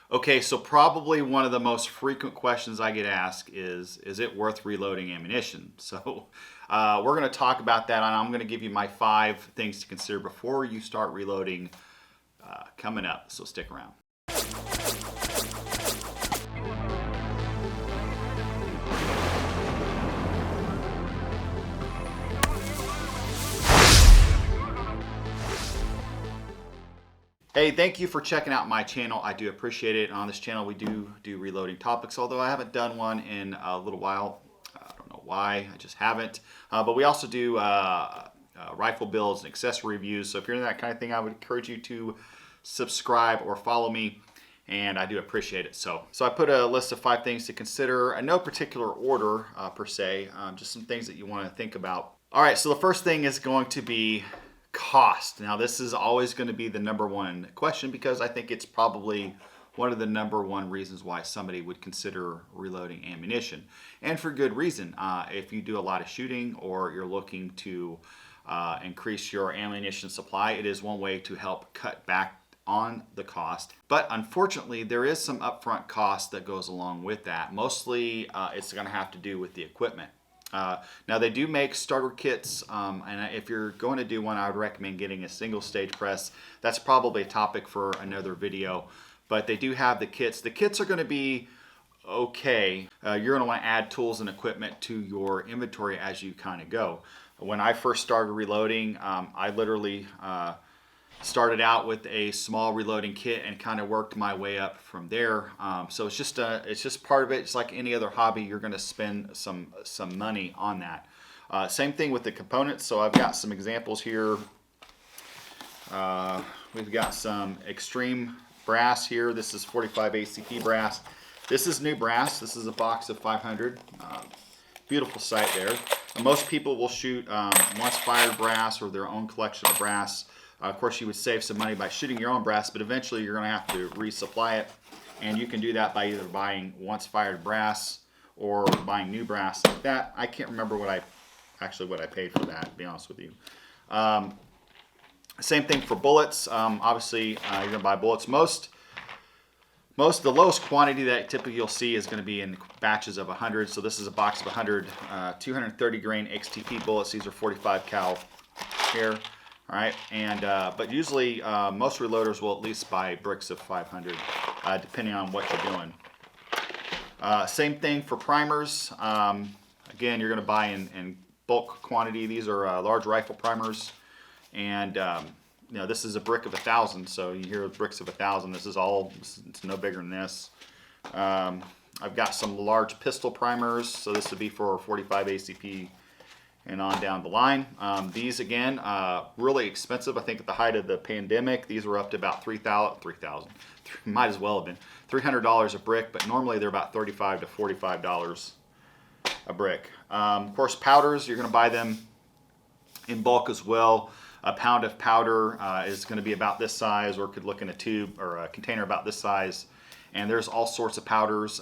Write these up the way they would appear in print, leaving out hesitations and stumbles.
Okay, so probably one of the most frequent questions I get asked is it worth reloading ammunition? So we're going to talk about that, and I'm going to give you my 5 things to consider before you start reloading coming up, so stick around. Hey, thank you for checking out my channel. I do appreciate it. On this channel, we do reloading topics, although I haven't done one in a little while. I don't know why, I just haven't. But we also do rifle builds and accessory reviews. So if you're into that kind of thing, I would encourage you to subscribe or follow me, and I do appreciate it. So I put a list of 5 things to consider, in no particular order per se, just some things that you want to think about. All right, so the first thing is going to be cost. Now, this is always going to be the number one question because I think it's probably one of the number one reasons why somebody would consider reloading ammunition, and for good reason. If you do a lot of shooting or you're looking to increase your ammunition supply, it is one way to help cut back on the cost. But unfortunately, there is some upfront cost that goes along with that. Mostly it's going to have to do with the equipment. Now they do make starter kits, and if you're going to do one, I would recommend getting a single stage press. That's probably a topic for another video, but they do have the kits. The kits are going to be okay. You're going to want to add tools and equipment to your inventory as you kind of go. When I first started reloading, I literally started out with a small reloading kit and kind of worked my way up from there. So it's just part of it. It's like any other hobby. You're going to spend some money on that. Same thing with the components. So I've got some examples here. We've got some extreme brass here. This is 45 ACP brass. This is new brass. This is a box of 500. Beautiful sight there. Most people will shoot once fired brass or their own collection of brass. Of course, you would save some money by shooting your own brass, but eventually you're going to have to resupply it, and you can do that by either buying once fired brass or buying new brass like that. I can't remember what I paid for that, to be honest with you. Same thing for bullets. Obviously, you're going to buy bullets. The lowest quantity that typically you'll see is going to be in batches of 100. So this is a box of 100 230 grain XTP bullets. These are 45 cal here. All right, and but usually most reloaders will at least buy bricks of 500, depending on what you're doing. Same thing for primers. Again, you're going to buy in bulk quantity. These are large rifle primers, and this is a brick of 1,000. So you hear bricks of 1,000. It's no bigger than this. I've got some large pistol primers. So this would be for 45 ACP. And on down the line. These, again, really expensive. I think at the height of the pandemic, these were up to about $3,000. Might as well have been $300 a brick, but normally they're about $35 to $45 a brick. Of course, powders, you're going to buy them in bulk as well. A pound of powder is going to be about this size, or could look in a tube or a container about this size. And there's all sorts of powders.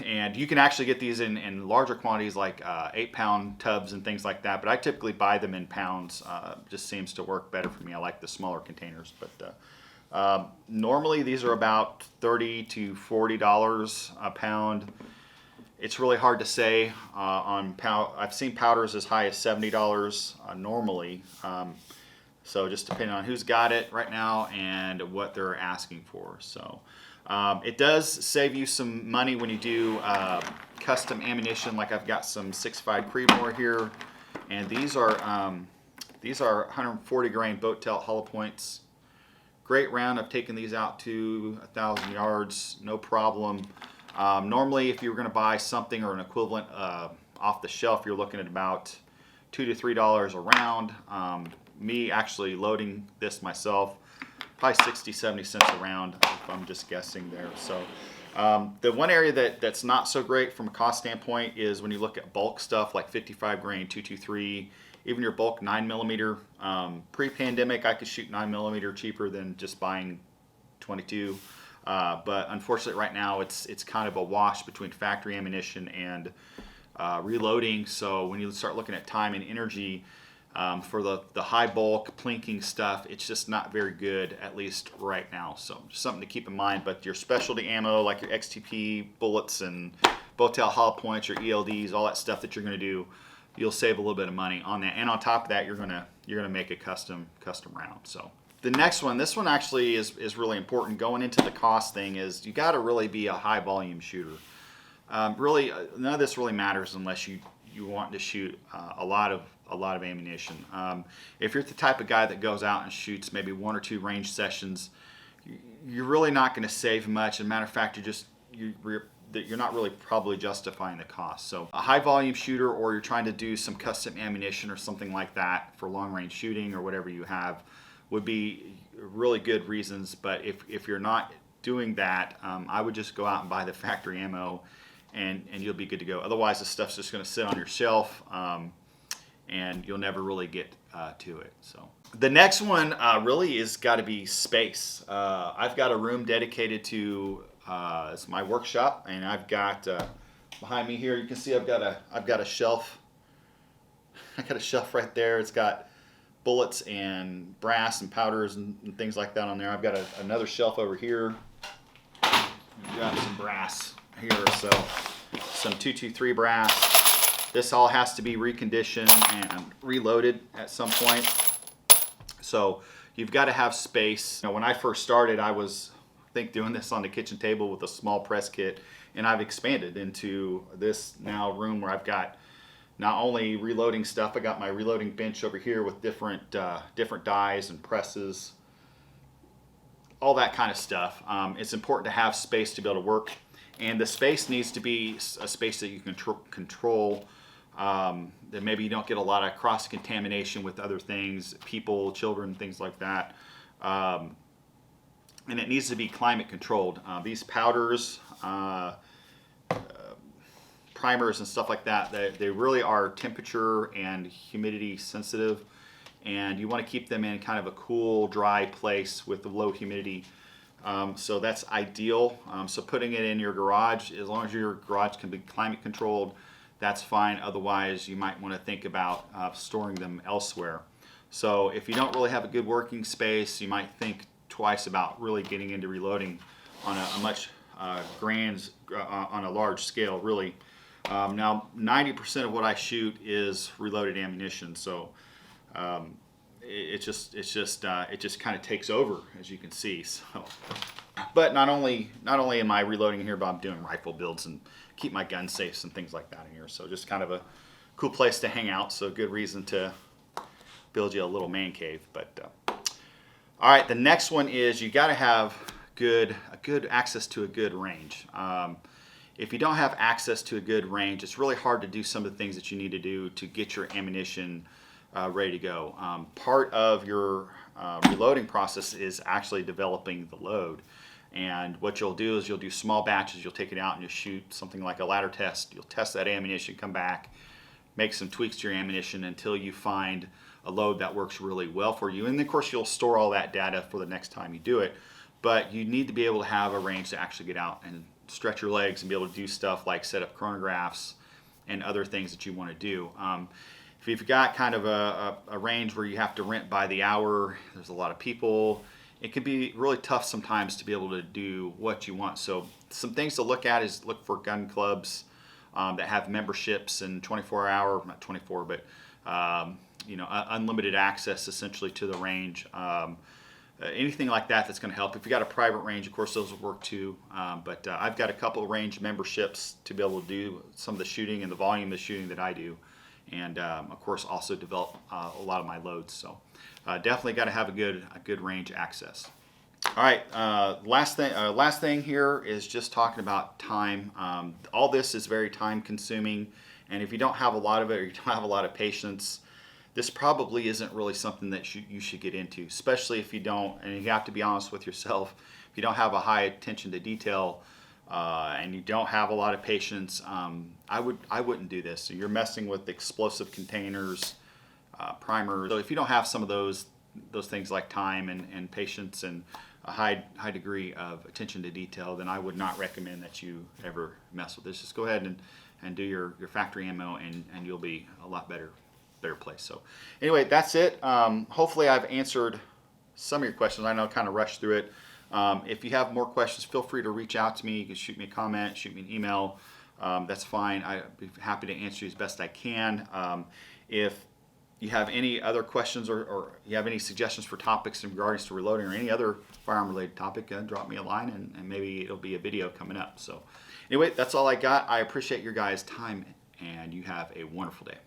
And you can actually get these in larger quantities, like 8-pound tubs and things like that. But I typically buy them in pounds. Just seems to work better for me. I like the smaller containers. But normally these are about $30 to $40 a pound. It's really hard to say on powder. I've seen powders as high as $70 normally. So just depending on who's got it right now and what they're asking for. So. It does save you some money when you do custom ammunition. Like I've got some 6.5 Creedmoor here, and these are 140 grain boat tail hollow points. Great round. I've taken these out to 1,000 yards, no problem. Normally, if you were going to buy something or an equivalent off the shelf, you're looking at about $2 to $3 a round. Me actually loading this myself, probably 60-70 cents a round, if I'm just guessing there. So the one area that's not so great from a cost standpoint is when you look at bulk stuff like 55 grain, 223, even your bulk 9mm. Pre-pandemic, I could shoot 9mm cheaper than just buying 22. But unfortunately right now it's kind of a wash between factory ammunition and reloading. So when you start looking at time and energy, For the high bulk plinking stuff, it's just not very good, at least right now. So just something to keep in mind. But your specialty ammo, like your XTP bullets and Botel hollow points, your ELDs, all that stuff that you're going to do, you'll save a little bit of money on that. And on top of that, you're gonna make a custom round. So the next one, this one actually is really important. Going into the cost thing is you got to really be a high volume shooter. Really, none of this really matters unless you want to shoot a lot of ammunition. If you're the type of guy that goes out and shoots maybe 1 or 2 range sessions, you're really not going to save much. As a matter of fact, you're not really probably justifying the cost. So a high volume shooter, or you're trying to do some custom ammunition or something like that for long range shooting or whatever you have, would be really good reasons. But if you're not doing that, I would just go out and buy the factory ammo, and you'll be good to go. Otherwise, the stuff's just going to sit on your shelf, and you'll never really get to it. So the next one really is got to be space. I've got a room dedicated to it's my workshop, and I've got behind me here, you can see I've got a shelf. I got a shelf right there. It's got bullets and brass and powders and things like that on there. I've got another shelf over here. I've got some brass here, so some 223 brass. This all has to be reconditioned and reloaded at some point. So you've got to have space. Now, when I first started, I was doing this on the kitchen table with a small press kit, and I've expanded into this now room where I've got not only reloading stuff, I got my reloading bench over here with different dies and presses, all that kind of stuff. It's important to have space to be able to work, and the space needs to be a space that you can control, that maybe you don't get a lot of cross-contamination with other things, people, children, things like that. And it needs to be climate controlled. These powders, primers and stuff like that, they really are temperature and humidity sensitive, and you want to keep them in kind of a cool, dry place with the low humidity. So that's ideal. So putting it in your garage, as long as your garage can be climate controlled, that's fine. Otherwise, you might want to think about storing them elsewhere. So if you don't really have a good working space, you might think twice about really getting into reloading on a much on a large scale, really. Now 90% of what I shoot is reloaded ammunition, so it just kind of takes over, as you can see. So, but not only am I reloading here, but I'm doing rifle builds and keep my gun safes and things like that in here. So just kind of a cool place to hang out. So a good reason to build you a little man cave. But all right, the next one is you got to have good access to a good range. If you don't have access to a good range, it's really hard to do some of the things that you need to do to get your ammunition ready to go. Part of your reloading process is actually developing the load. And what you'll do is you'll do small batches. You'll take it out and you'll shoot something like a ladder test. You'll test that ammunition, come back, make some tweaks to your ammunition until you find a load that works really well for you. And of course, you'll store all that data for the next time you do it. But you need to be able to have a range to actually get out and stretch your legs and be able to do stuff like set up chronographs and other things that you want to do. If you've got kind of a range where you have to rent by the hour, there's a lot of people, it can be really tough sometimes to be able to do what you want. So some things to look at is look for gun clubs that have memberships and 24-hour, not 24, but unlimited access essentially to the range. Anything like that that's going to help. If you got a private range, of course, those will work too. But I've got a couple of range memberships to be able to do some of the shooting and the volume of shooting that I do, and of course also develop a lot of my loads. So definitely got to have a good range access. All right, last thing here is just talking about time. All this is very time consuming, and if you don't have a lot of it, or you don't have a lot of patience, this probably isn't really something that you should get into, especially if you don't, and you have to be honest with yourself, if you don't have a high attention to detail and you don't have a lot of patience, I wouldn't do this. So you're messing with explosive containers, primers. So if you don't have some of those things like time and patience and a high degree of attention to detail, then I would not recommend that you ever mess with this. Just go ahead and do your factory ammo, and you'll be a lot better better place. So anyway, that's it. Hopefully I've answered some of your questions. I know I kind of rushed through it. If you have more questions, feel free to reach out to me. You can shoot me a comment, shoot me an email. That's fine. I'd be happy to answer you as best I can. If you have any other questions or you have any suggestions for topics in regards to reloading or any other firearm related topic, drop me a line and maybe it'll be a video coming up. So anyway, that's all I got. I appreciate your guys' time and you have a wonderful day.